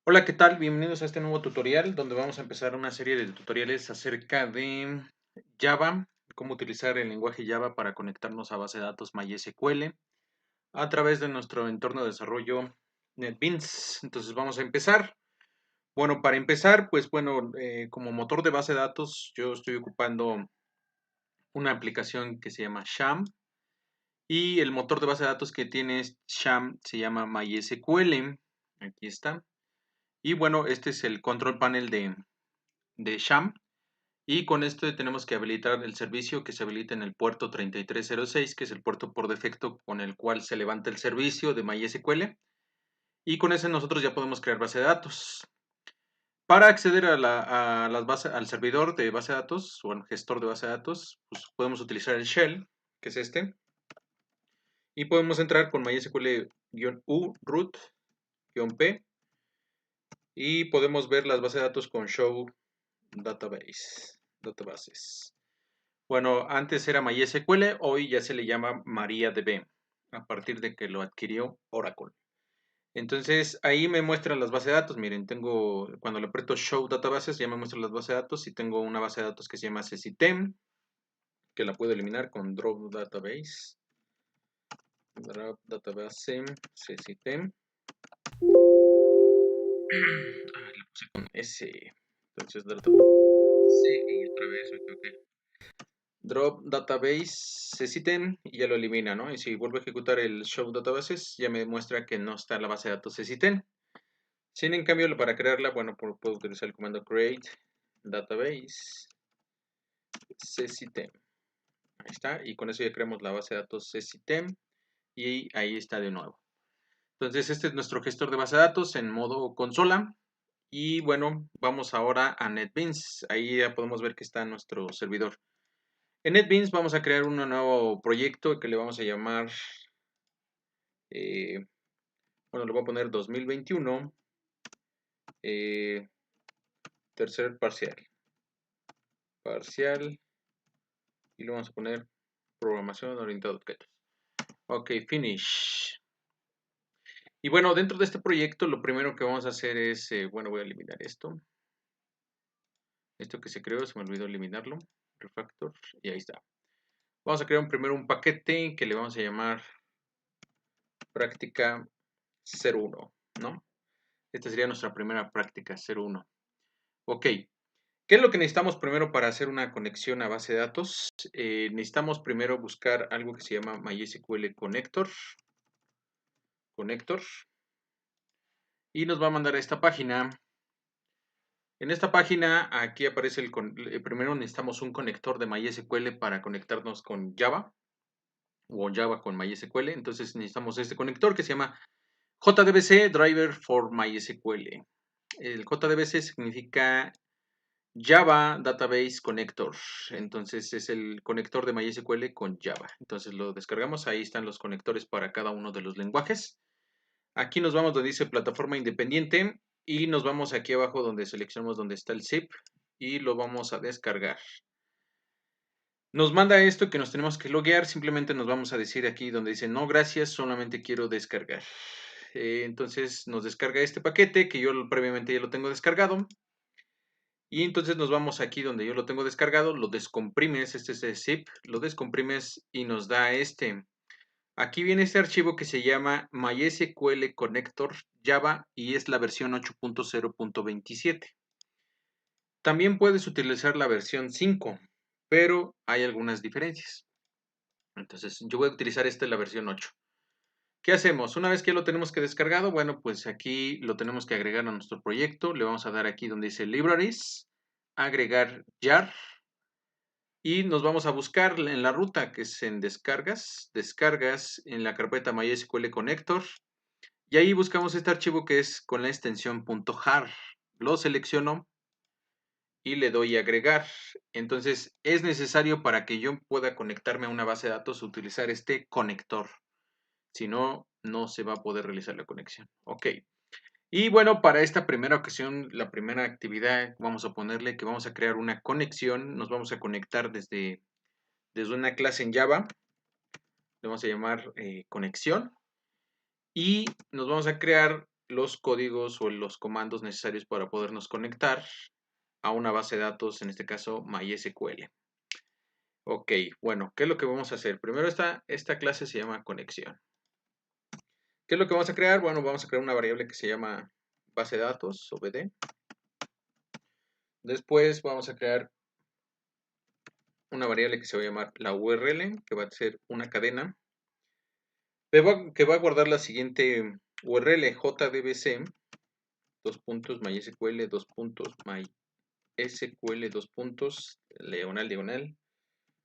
Hola, ¿qué tal? Bienvenidos a este nuevo tutorial donde vamos a empezar una serie de tutoriales acerca de Java, cómo utilizar el lenguaje Java para conectarnos a base de datos MySQL a través de nuestro entorno de desarrollo NetBeans. Entonces vamos a empezar. Bueno, para empezar, pues bueno, como motor de base de datos yo estoy ocupando una aplicación que se llama Sham y el motor de base de datos que tiene Sham se llama MySQL. Aquí está. Y bueno, este es el control panel de Sham. Y con esto tenemos que habilitar el servicio que se habilita en el puerto 3306, que es el puerto por defecto con el cual se levanta el servicio de MySQL. Y con ese nosotros ya podemos crear base de datos. Para acceder al servidor de base de datos o al gestor de base de datos, pues podemos utilizar el shell, que es este. Y podemos entrar con MySQL-u root-p y podemos ver las bases de datos con show databases. Bueno, antes era MySQL, hoy ya se le llama MariaDB, a partir de que lo adquirió Oracle. Entonces, ahí me muestran las bases de datos. Miren, cuando le aprieto Show Databases, ya me muestra las bases de datos. Y tengo una base de datos que se llama CSITEM, que la puedo eliminar con Drop Database. Drop Database, CSITEM. Le puse con S. Entonces, Database y otra vez me equivoqué. Drop database CSITEM y ya lo elimina, ¿no? Y si vuelvo a ejecutar el show databases, ya me muestra que no está la base de datos CSITEM. Sin en cambio, para crearla, bueno, puedo utilizar el comando create database CSITEM. Ahí está, y con eso ya creamos la base de datos CSITEM y ahí está de nuevo. Entonces, este es nuestro gestor de base de datos en modo consola. Y bueno, vamos ahora a NetBeans. Ahí ya podemos ver que está nuestro servidor. En NetBeans vamos a crear un nuevo proyecto que le vamos a llamar, bueno, le voy a poner 2021, tercer parcial, y le vamos a poner programación orientada a objetos. Ok, finish. Y bueno, dentro de este proyecto lo primero que vamos a hacer es, bueno, voy a eliminar esto. Esto que se creó, se me olvidó eliminarlo. Refactor, y ahí está. Vamos a crear primero un paquete que le vamos a llamar práctica 01, ¿no? Esta sería nuestra primera práctica 01. Ok, ¿qué es lo que necesitamos primero para hacer una conexión a base de datos? Necesitamos primero buscar algo que se llama MySQL Connector. Y nos va a mandar a esta página. En esta página, aquí aparece primero necesitamos un conector de MySQL para conectarnos con Java o Java con MySQL. Entonces necesitamos este conector que se llama JDBC Driver for MySQL. El JDBC significa Java Database Connector. Entonces es el conector de MySQL con Java. Entonces lo descargamos. Ahí están los conectores para cada uno de los lenguajes. Aquí nos vamos donde dice plataforma independiente. Y nos vamos aquí abajo donde seleccionamos donde está el zip. Y lo vamos a descargar. Nos manda esto que nos tenemos que loguear. Simplemente nos vamos a decir aquí donde dice no gracias, solamente quiero descargar. Entonces nos descarga este paquete que yo previamente ya lo tengo descargado. Y entonces nos vamos aquí donde yo lo tengo descargado, lo descomprimes, este es el zip, lo descomprimes y nos da este. Aquí viene este archivo que se llama MySQL Connector Java y es la versión 8.0.27. También puedes utilizar la versión 5, pero hay algunas diferencias. Entonces yo voy a utilizar la versión 8. ¿Qué hacemos? Una vez que lo tenemos que descargado, bueno, pues aquí lo tenemos que agregar a nuestro proyecto. Le vamos a dar aquí donde dice Libraries, agregar jar. Y nos vamos a buscar en la ruta que es en descargas, en la carpeta MySQL Connector. Y ahí buscamos este archivo que es con la extensión .jar. Lo selecciono y le doy a agregar. Entonces es necesario para que yo pueda conectarme a una base de datos utilizar este conector. Si no, no se va a poder realizar la conexión. Ok. Y bueno, para esta primera ocasión, la primera actividad, vamos a ponerle que vamos a crear una conexión. Nos vamos a conectar desde una clase en Java. Le vamos a llamar conexión. Y nos vamos a crear los códigos o los comandos necesarios para podernos conectar a una base de datos, en este caso MySQL. Ok, bueno, ¿qué es lo que vamos a hacer? Primero esta clase se llama conexión. ¿Qué es lo que vamos a crear? Bueno, vamos a crear una variable que se llama base de datos o BD. Después vamos a crear una variable que se va a llamar la URL, que va a ser una cadena, que va a guardar la siguiente URL, jdbc, MySQL, MySQL, diagonal,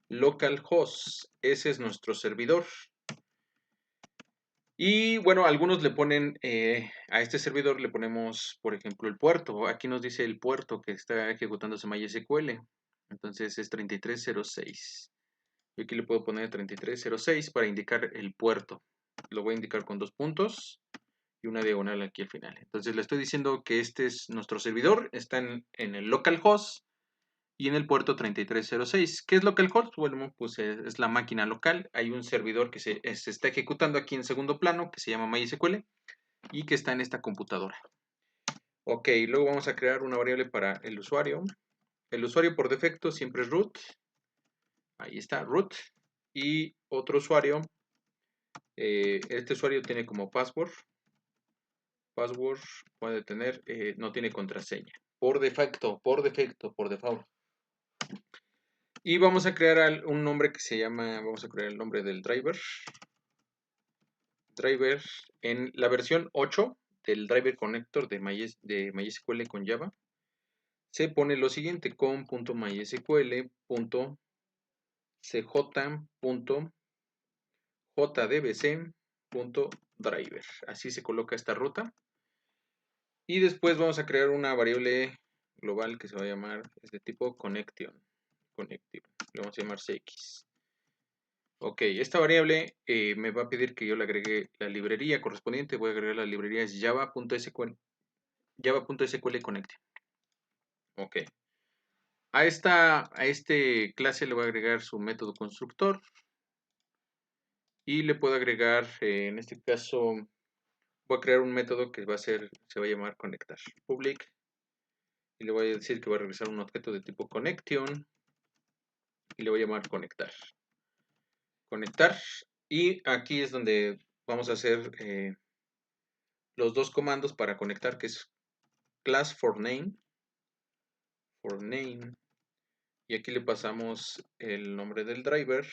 localhost. Ese es nuestro servidor. Y bueno, algunos le ponen, a este servidor le ponemos, por ejemplo, el puerto. Aquí nos dice el puerto que está ejecutándose MySQL. Entonces es 3306. Yo aquí le puedo poner 3306 para indicar el puerto. Lo voy a indicar con 2 puntos y una diagonal aquí al final. Entonces le estoy diciendo que este es nuestro servidor. Está en el localhost y en el puerto 3306. ¿Qué es localhost? Bueno, pues es la máquina local. Hay un servidor que se está ejecutando aquí en segundo plano que se llama MySQL y que está en esta computadora. Ok, luego vamos a crear una variable para el usuario. El usuario por defecto siempre es root. Ahí está, root. Y otro usuario, este usuario tiene como password puede tener, no tiene contraseña. Por defecto, por default. Y vamos a crear un nombre que se llama, vamos a crear el nombre del driver. Driver en la versión 8 del driver connector de MySQL con Java. Se pone lo siguiente, com.mysql.jdbc.driver. Así se coloca esta ruta. Y después vamos a crear una variable global que se va a llamar, es de tipo connection. Le vamos a llamar cx. Ok, esta variable me va a pedir que yo le agregue la librería correspondiente. Voy a agregar la librería es java.sql connection. Ok. A este clase le voy a agregar su método constructor. Y le puedo agregar, en este caso, voy a crear un método que se va a llamar conectar. Public. Y le voy a decir que va a regresar un objeto de tipo connection. Y le voy a llamar conectar. Conectar. Y aquí es donde vamos a hacer los dos comandos para conectar, que es class for name. Y aquí le pasamos el nombre del driver,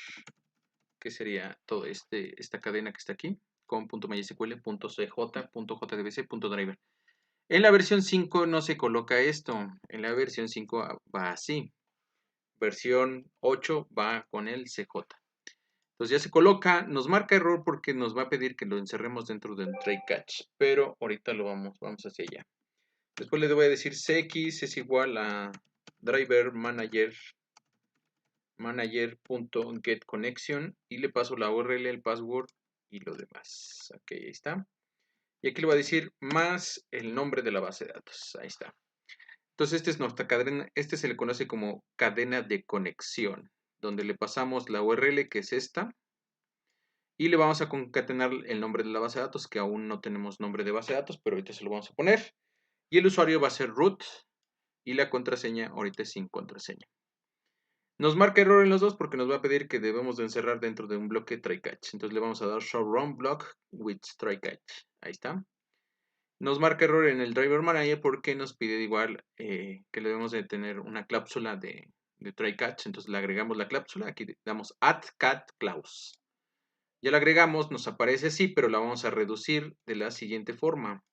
que sería toda esta cadena que está aquí, com.mysql.cj.jdbc.driver. En la versión 5 no se coloca esto. En la versión 5 va así. Versión 8 va con el CJ. Entonces ya se coloca, nos marca error porque nos va a pedir que lo encerremos dentro del try catch, pero ahorita vamos hacia allá. Después le voy a decir cx es igual a driver manager.getConnection y le paso la URL, el password y lo demás. Ok, ahí está. Y aquí le voy a decir más el nombre de la base de datos. Ahí está. Entonces esta es nuestra cadena, este se le conoce como cadena de conexión, donde le pasamos la URL que es esta. Y le vamos a concatenar el nombre de la base de datos, que aún no tenemos nombre de base de datos, pero ahorita se lo vamos a poner. Y el usuario va a ser root y la contraseña ahorita es sin contraseña. Nos marca error en los dos porque nos va a pedir que debemos de encerrar dentro de un bloque try catch. Entonces le vamos a dar show run block with try catch. Ahí está. Nos marca error en el driver manager porque nos pide igual que debemos de tener una cláusula de try catch. Entonces le agregamos la cláusula. Aquí damos add cat clause. Ya la agregamos, nos aparece así, pero la vamos a reducir de la siguiente forma.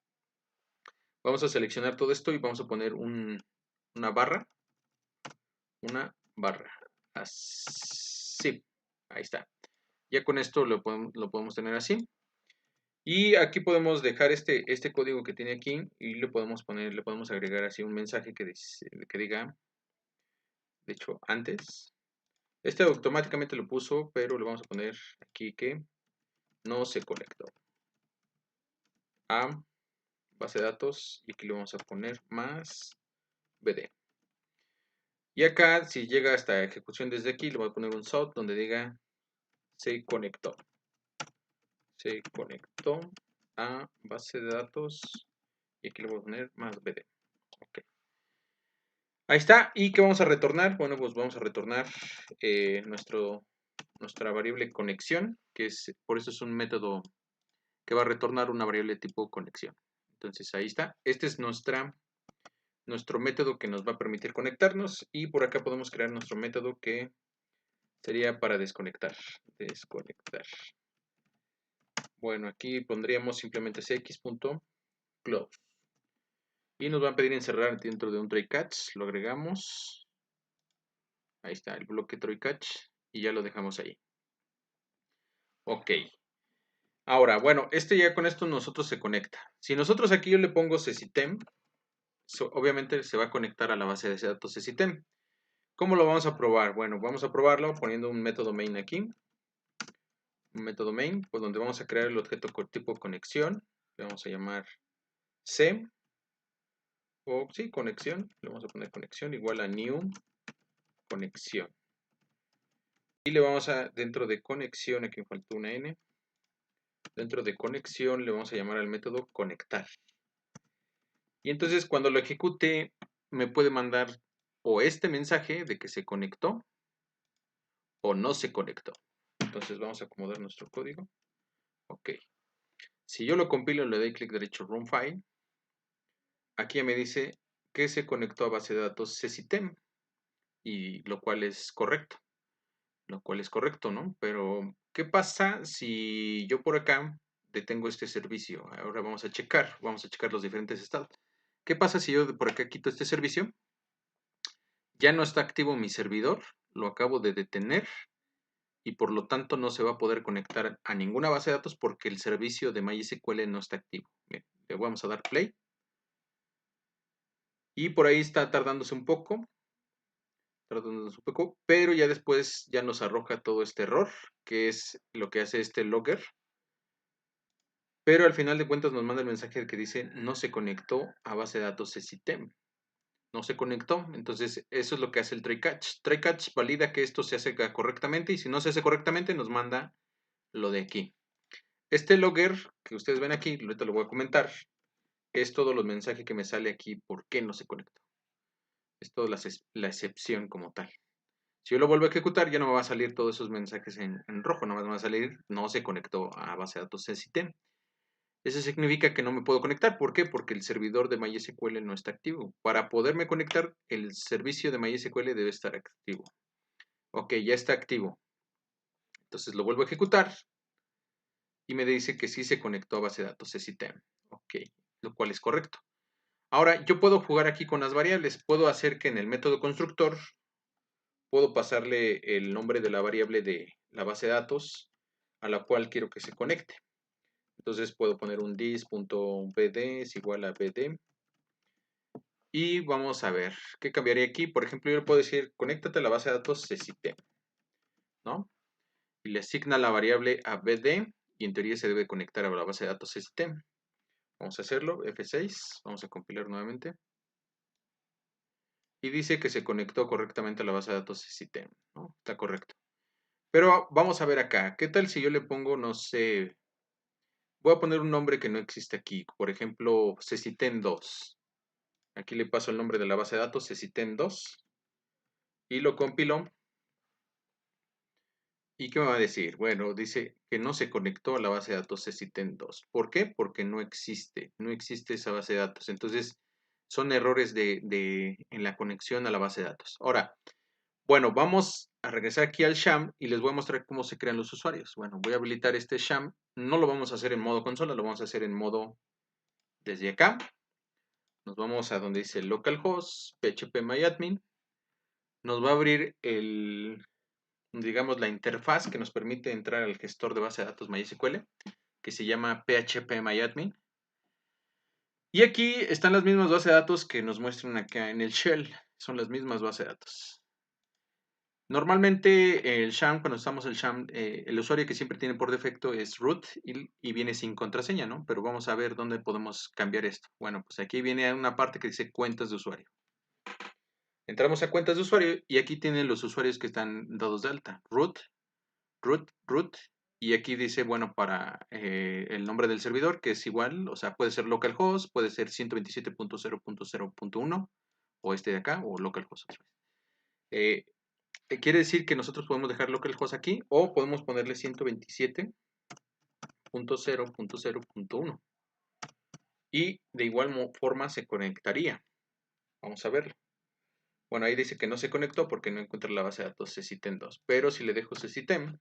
Vamos a seleccionar todo esto y vamos a poner una barra. Una barra. Así. Ahí está. Ya con esto lo podemos tener así. Y aquí podemos dejar este código que tiene aquí y le podemos agregar así un mensaje que diga, de hecho, antes. Este automáticamente lo puso, pero le vamos a poner aquí que no se conectó a base de datos y aquí le vamos a poner más BD. Y acá, si llega hasta ejecución desde aquí, le voy a poner un SOT donde diga se conectó. Se conectó a base de datos Y aquí le voy a poner más BD. Ok. Ahí está. ¿Y qué vamos a retornar? Bueno, pues vamos a retornar nuestra variable conexión, que es, por eso es un método que va a retornar una variable tipo conexión. Entonces ahí está. Este es nuestro método que nos va a permitir conectarnos. Y por acá podemos crear nuestro método que sería para desconectar. Desconectar. Bueno, aquí pondríamos simplemente cx.close. Y nos va a pedir encerrar dentro de un try catch. Lo agregamos. Ahí está el bloque try catch. Y ya lo dejamos ahí. Ok. Ahora, bueno, ya con esto nosotros se conecta. Si nosotros aquí yo le pongo cesitem, obviamente se va a conectar a la base de datos cesitem. ¿Cómo lo vamos a probar? Bueno, vamos a probarlo poniendo un método main aquí. Un método main, pues donde vamos a crear el objeto tipo conexión. Le vamos a llamar C. O sí, conexión. Le vamos a poner conexión igual a new conexión. Y le vamos a, dentro de conexión, aquí me faltó una N. Dentro de conexión le vamos a llamar al método conectar. Y entonces cuando lo ejecute me puede mandar o este mensaje de que se conectó o no se conectó. Entonces vamos a acomodar nuestro código. Ok. Si yo lo compilo y le doy clic derecho Run File, aquí ya me dice que se conectó a base de datos cesitem, y lo cual es correcto. Lo cual es correcto, ¿no? Pero, ¿qué pasa si yo por acá detengo este servicio? Ahora vamos a checar los diferentes estados. ¿Qué pasa si yo por acá quito este servicio? Ya no está activo mi servidor, lo acabo de detener y por lo tanto no se va a poder conectar a ninguna base de datos porque el servicio de MySQL no está activo. Bien, le vamos a dar play. Y por ahí está tardándose un poco, pero ya después ya nos arroja todo este error, que es lo que hace este logger. Pero al final de cuentas nos manda el mensaje que dice no se conectó a base de datos cesitem. No se conectó, entonces eso es lo que hace el try catch. Try catch valida que esto se hace correctamente y si no se hace correctamente nos manda lo de aquí. Este logger que ustedes ven aquí, ahorita lo voy a comentar, es todos los mensajes que me sale aquí por qué no se conectó. Es toda la excepción como tal. Si yo lo vuelvo a ejecutar ya no me va a salir todos esos mensajes en rojo, no me va a salir no se conectó a base de datos cesitem. Eso significa que no me puedo conectar. ¿Por qué? Porque el servidor de MySQL no está activo. Para poderme conectar, el servicio de MySQL debe estar activo. Ok, ya está activo. Entonces lo vuelvo a ejecutar y me dice que sí se conectó a base de datos cesitem. Ok, lo cual es correcto. Ahora, yo puedo jugar aquí con las variables. Puedo hacer que en el método constructor puedo pasarle el nombre de la variable de la base de datos a la cual quiero que se conecte. Entonces puedo poner un dis.bd es igual a bd. Y vamos a ver, ¿qué cambiaría aquí? Por ejemplo, yo le puedo decir, conéctate a la base de datos cesitem, ¿no? Y le asigna la variable a bd y en teoría se debe conectar a la base de datos cesitem. Vamos a hacerlo, F6, vamos a compilar nuevamente. Y dice que se conectó correctamente a la base de datos cesitem, ¿no? Está correcto. Pero vamos a ver acá, ¿qué tal si yo le pongo, no sé, voy a poner un nombre que no existe aquí, por ejemplo, cesitem2. Aquí le paso el nombre de la base de datos, cesitem2, y lo compilo. ¿Y qué me va a decir? Bueno, dice que no se conectó a la base de datos cesitem2. ¿Por qué? Porque no existe esa base de datos. Entonces, son errores en la conexión a la base de datos. Ahora, bueno, vamos a regresar aquí al sham y les voy a mostrar cómo se crean los usuarios. Bueno, voy a habilitar este sham. No lo vamos a hacer en modo consola, lo vamos a hacer en modo desde acá. Nos vamos a donde dice localhost, phpMyAdmin. Nos va a abrir digamos, la interfaz que nos permite entrar al gestor de base de datos MySQL, que se llama phpMyAdmin. Y aquí están las mismas bases de datos que nos muestran acá en el shell. Son las mismas bases de datos. Normalmente el sham, cuando usamos el sham, el usuario que siempre tiene por defecto es root y viene sin contraseña, ¿no? Pero vamos a ver dónde podemos cambiar esto. Bueno, pues aquí viene una parte que dice cuentas de usuario. Entramos a cuentas de usuario y aquí tienen los usuarios que están dados de alta. Root, Y aquí dice, bueno, para el nombre del servidor, que es igual, o sea, puede ser localhost, puede ser 127.0.0.1 o este de acá, o localhost. Eh, quiere decir que nosotros podemos dejar localhost aquí o podemos ponerle 127.0.0.1 y de igual forma se conectaría. Vamos a verlo. Bueno, ahí dice que no se conectó porque no encuentra la base de datos cctem2, pero si le dejo cctem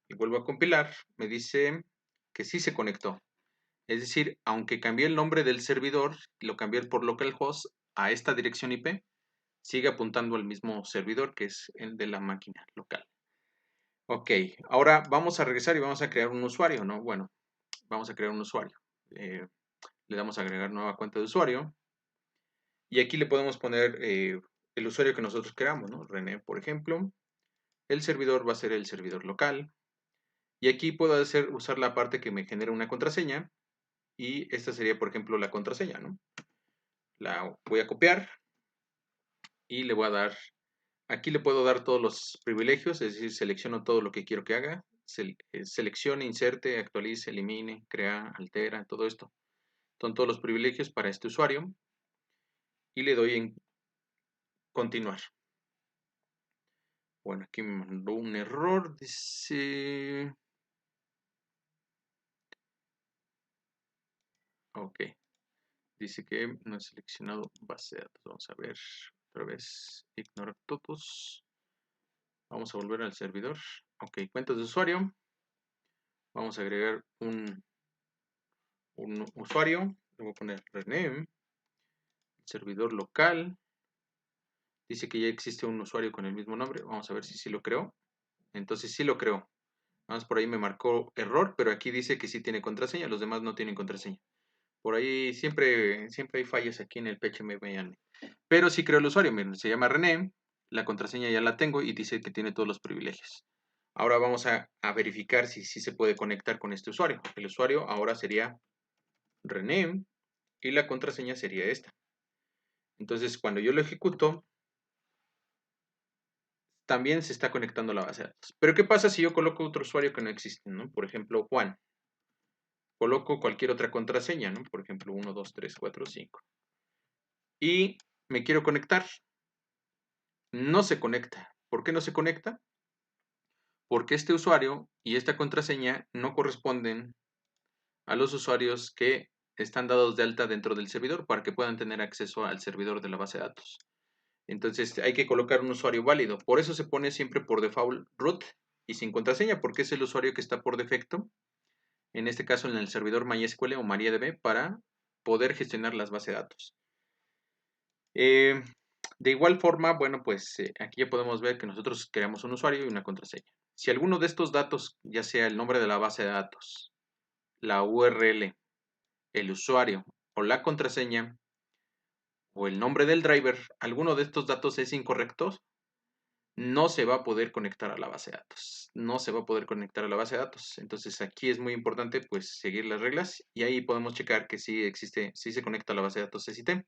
y vuelvo a compilar, me dice que sí se conectó. Es decir, aunque cambié el nombre del servidor, lo cambié por localhost a esta dirección IP, sigue apuntando al mismo servidor que es el de la máquina local. Ok, ahora vamos a regresar y vamos a crear un usuario, ¿no? Bueno, vamos a crear un usuario. Le damos a agregar nueva cuenta de usuario. Y aquí le podemos poner el usuario que nosotros queramos, ¿no? René, por ejemplo. El servidor va a ser el servidor local. Y aquí puedo usar la parte que me genera una contraseña. Y esta sería, por ejemplo, la contraseña, ¿no? La voy a copiar y le voy a dar, aquí le puedo dar todos los privilegios, es decir, selecciono todo lo que quiero que haga. Seleccione, inserte, actualice, elimine, crea, altera, todo esto. Son todos los privilegios para este usuario. Y le doy en continuar. Bueno, aquí me mandó un error, dice... Ok, dice que no he seleccionado base de datos. Vamos a ver otra vez, ignorar todos. Vamos a volver al servidor. Ok, cuentas de usuario. Vamos a agregar un usuario. Le voy a poner rename. Servidor local. Dice que ya existe un usuario con el mismo nombre. Vamos a ver si sí lo creó. Entonces sí lo creó. Más por ahí me marcó error, pero aquí dice que sí tiene contraseña. Los demás no tienen contraseña. Por ahí siempre hay fallas aquí en el PHP. Pero sí creo el usuario. Miren, se llama René. La contraseña ya la tengo y dice que tiene todos los privilegios. Ahora vamos a verificar si se puede conectar con este usuario. El usuario ahora sería René y la contraseña sería esta. Entonces, cuando yo lo ejecuto, también se está conectando a la base de datos. Pero, ¿qué pasa si yo coloco otro usuario que no existe, ¿no? Por ejemplo, Juan. Coloco cualquier otra contraseña, ¿no? Por ejemplo, 1, 2, 3, 4, 5. Y me quiero conectar. No se conecta. ¿Por qué no se conecta? Porque este usuario y esta contraseña no corresponden a los usuarios que están dados de alta dentro del servidor para que puedan tener acceso al servidor de la base de datos. Entonces hay que colocar un usuario válido. Por eso se pone siempre por default root y sin contraseña, porque es el usuario que está por defecto, en este caso en el servidor MySQL o MariaDB, para poder gestionar las bases de datos. De igual forma, bueno, pues aquí ya podemos ver que nosotros creamos un usuario y una contraseña. Si alguno de estos datos, ya sea el nombre de la base de datos, la URL, el usuario o la contraseña o el nombre del driver, alguno de estos datos es incorrecto, no se va a poder conectar a la base de datos. No se va a poder conectar a la base de datos. Entonces aquí es muy importante pues seguir las reglas y ahí podemos checar que sí existe, sí se conecta a la base de datos SITEM.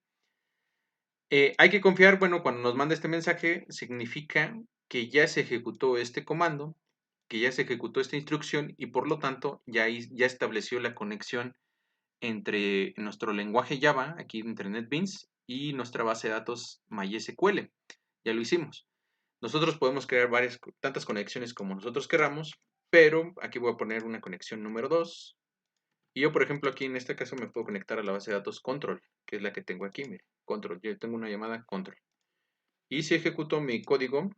Hay que confiar, bueno, cuando nos manda este mensaje significa que ya se ejecutó este comando, que ya se ejecutó esta instrucción y por lo tanto ya estableció la conexión entre nuestro lenguaje Java, aquí entre NetBeans, y nuestra base de datos MySQL. Ya lo hicimos. Nosotros podemos crear tantas conexiones como nosotros queramos, pero aquí voy a poner una conexión número 2. Y yo, por ejemplo, aquí en este caso me puedo conectar a la base de datos control, que es la que tengo aquí, mire, control. Yo tengo una llamada control. Y si ejecuto mi código,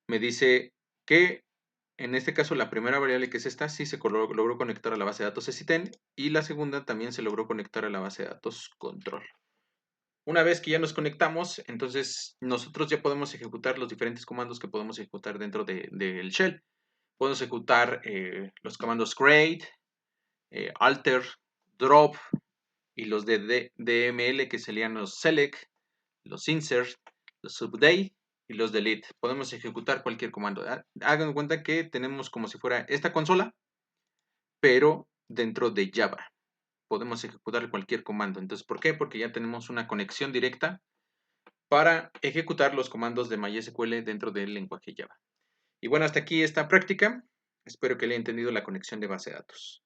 me dice que en este caso la primera variable que es esta, sí se logró conectar a la base de datos SITEN y la segunda también se logró conectar a la base de datos control. Una vez que ya nos conectamos, entonces nosotros ya podemos ejecutar los diferentes comandos que podemos ejecutar dentro del shell. Podemos ejecutar los comandos create, alter, drop y los de DML que serían los select, los insert, los update y los delete. Podemos ejecutar cualquier comando. Hagan cuenta que tenemos como si fuera esta consola, pero dentro de Java. Podemos ejecutar cualquier comando. Entonces, ¿por qué? Porque ya tenemos una conexión directa para ejecutar los comandos de MySQL dentro del lenguaje Java. Y bueno, hasta aquí esta práctica. Espero que le haya entendido la conexión de base de datos.